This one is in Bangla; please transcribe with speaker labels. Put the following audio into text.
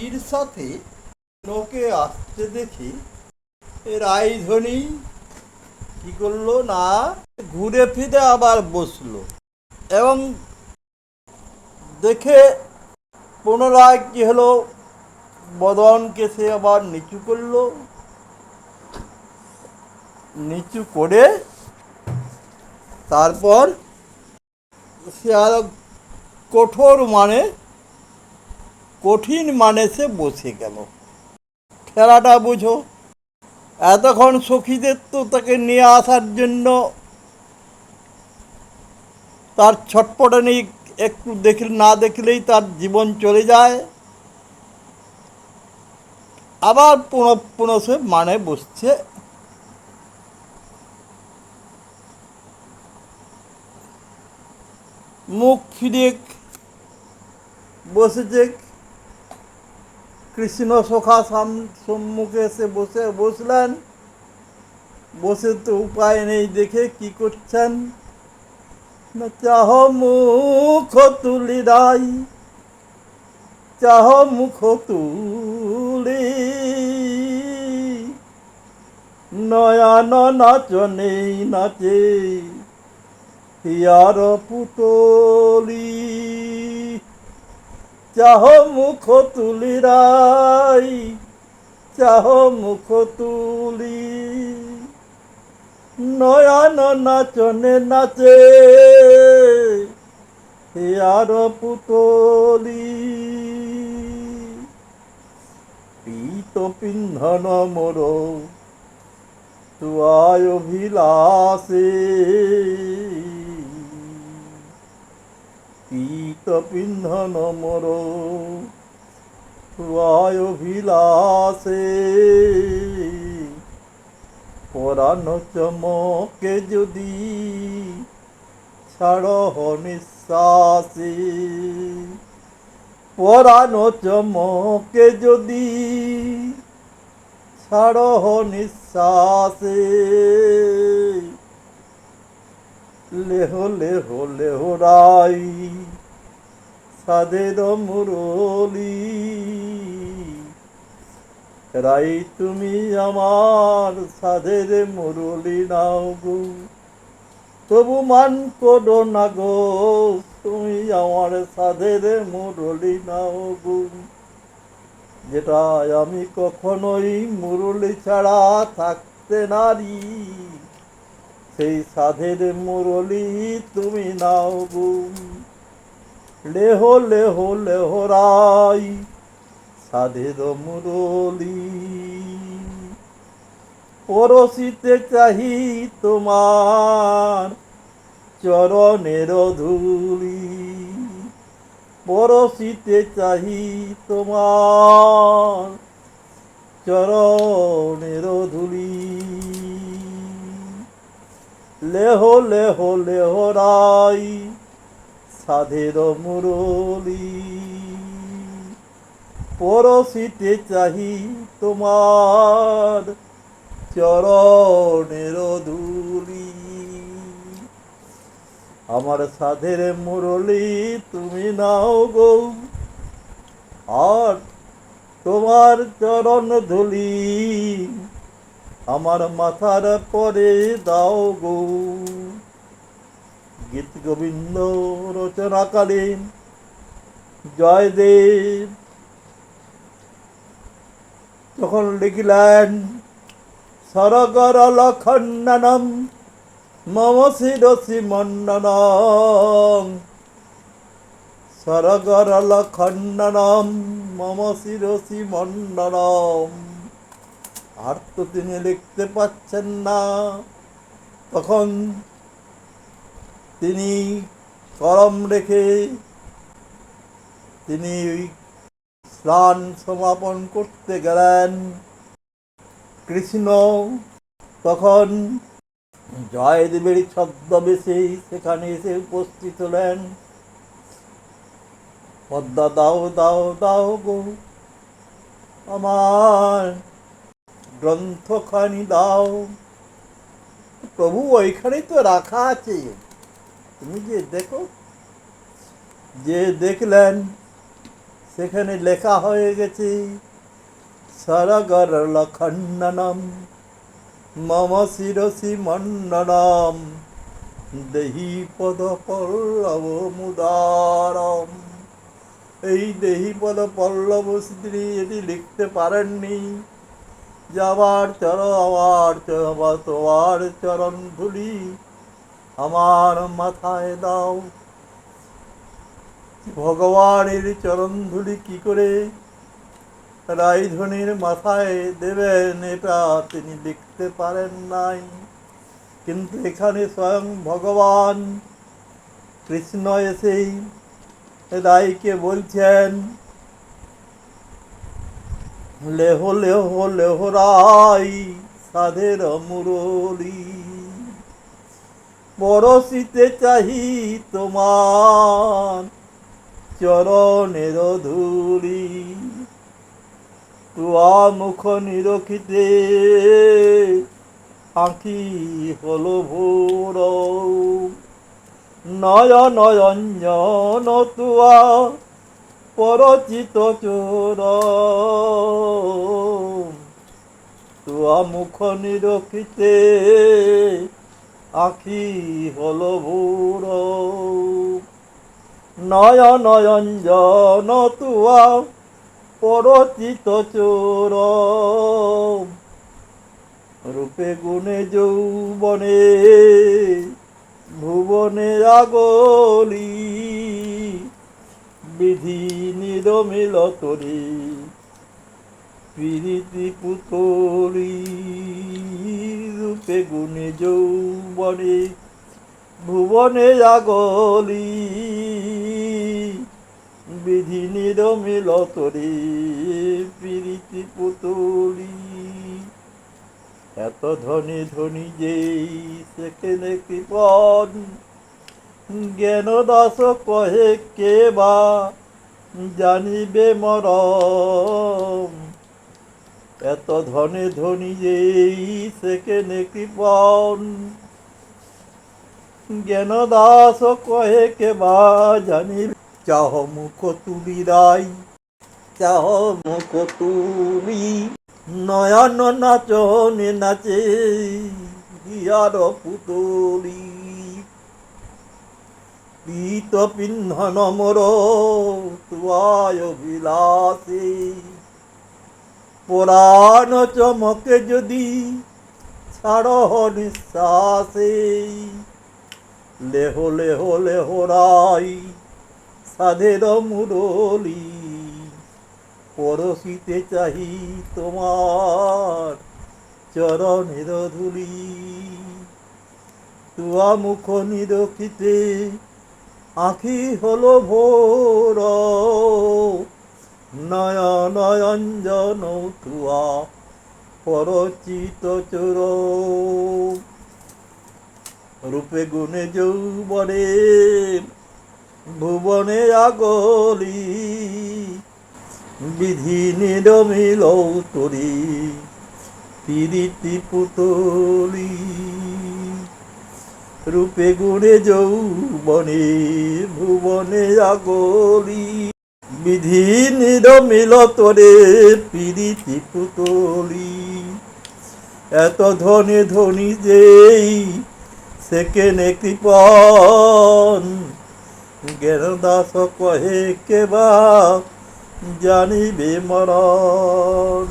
Speaker 1: স্ত্রীর সাথে নৌকে আসতে দেখে রাইধনী কি করলো না, ঘুরে ফিরে আবার বসলো এবং দেখে পুনরায় কি হলো, বদনকে সে আবার নিচু করলো, নিচু করে তারপর সে আর কঠিন মানে সে বসে গেল। খেলাটা বুঝো, এতক্ষণ সখীদের তো তাকে নিয়ে আসার জন্য তার ছটপটানি একটু না দেখলেই তার জীবন চলে যায়, আবার পুনঃ সে মানে বসছে। মুখ ফিরিয়ে বসেছে, কৃষ্ণ সখা সম্মুখে এসে বসলেন। বসে তো উপায় নেই দেখে কি করছেন না, চাহ মুখ তুলি রাই, চাহ মুখ তুলি নয়ন নাচনে নাচে হিয়ার পুতলি, চাহ মুখ তুলি রাই, চাহ মুখ তুলি নয়ন নাচনে নাচে হিয়ার পুতলি, পীত পিন্ধন মোর তুয়ায় অভিলাষে, পীত পিন্ধন মোর তুয়ায় অভিলাষে, পরাণ চমকে যদি ছাড় নিঃশ্বাসে, পরাণ চমকে যদি ছাড় নিঃশ্বাসে, লেহ লেহ লেহ রাই সাধের মুরলি, রাই তুমি আমার সাধের মুরলি নাও গো, তবু মান করো না গো, তুমি আমার সাধের মুরলি নাও গো, যেটা আমি কখনোই মুরলি ছাড়া থাকতে নারি, সেই সাধের মুরলি তুমি নাও গো, লেহ লেহ লেহ রাই সাধের মুরলি, পরশিতে চাহি তোমার চরণের ধুলি, পরশিতে চাহি তোমার চরণের ধুলি, লেহ লেহ লেহ রাই সাধের মুরলি, পরশিতে চাহি তোমার চরণের ধুলি, আমার সাধের মুরলি তুমি নাও গো, আর তোমার চরণ ধুলি আমার মাথার পরে দাও গো। গীত গোবিন্দ রচনাকালীন জয়দেব তখন লিখলেন, সরগর লখন্ডনম মম শিরসি মণ্ডনম, সরগর লখন্ডনম মম শিরসি মণ্ডনম। আর তো তিনি লিখতে পাচ্ছেন না, তখন তিনি কলম রেখে তিনি স্নান সমাপন করতে গেলেন। কৃষ্ণ তখন জয়দেবের ছদ্মবেশে সেখানে এসে উপস্থিত হলেন। পদ্মা দাও দাও দাও গো, আমার গ্রন্থখানি দাও। প্রভু ওইখানেই তো রাখা আছে, তুমি যে দেখো। যে দেখলেন সেখানে লেখা হয়ে গেছে সরগর লখন্ডনম মম শিরসি মণ্ডনম দেহি পদ পল্লব মুদারম। এই দেহি পদ পল্লব স্ত্রী এটি লিখতে পারেননি যে আমার তোমার চরণ ধুলি আমার মাথায় দাও। ভগবানের চরণ ধুলি কি করে রাইধনির মাথায় দেবেন এটা তিনি লিখতে পারেন নাই। কিন্তু এখানে স্বয়ং ভগবান কৃষ্ণ এসেই রাইকে বলছেন, লেহ লেহ লেহ রাই সাধের মুরলী, পরশিতে চাহি তোমার চরণের ধূলি। তুয়া মুখ নিরখিতে আঁখি হলো ভোর, নয়নঞ্জন তুয়া পরচিত চোর। তুয়া মুখ নিরখিতে আঁখি হলো ভোর, নয়নঞ্জন তুয়া পরচিত চোর। রূপে গুণে যৌবনে ভুবনে আগলি, বিধি নিরমিল তরি প্রীতি পুতলি। রূপে গুণে যৌবনে ভুবনে আগলি, বিধি নিরমিল তরি প্রীতি পুতলি। এত ধনী ধনী যেই সেখানে কৃপণ, জ্ঞান দাস কহে কে বা জানিবে মরম। এত ধনে ধনী যেই সেখানে কৃপণ, জ্ঞান দাস কহে কে বা জানিবে। চাহ মুখ তুলি রাই, চাহ মুখ তুলি, নয়ন নাচনে নাচে হিয়ার পুতলি। পীত পিন্ধন মোর তুয়ায় বিলাসে, পুরাণ চমকে যদি ছাড় নিঃশ্বাসে। লেহ লেহ লেহ রাই সাধের মুরলী, পরশিতে চাহি তোমার চরণের ধূলি। তুয়া মুখ নিরখিতে আঁখি হলো ভোর, নয়নঞ্জন তুয়া পরচিত চোর। রূপে গুণে যৌবনে ভুবনে আগলি, বিধি নিরমিল তরি প্রীতি পুতলি। রূপে গুণে যৌবনে ভুবনে আগলি, বিধি নিরমিল তরে প্রীতি পুতলি। এত ধনে ধনী যেই সেকেনে কৃপণ, জ্ঞান দাস কহে কে বা জানিবে মরণ।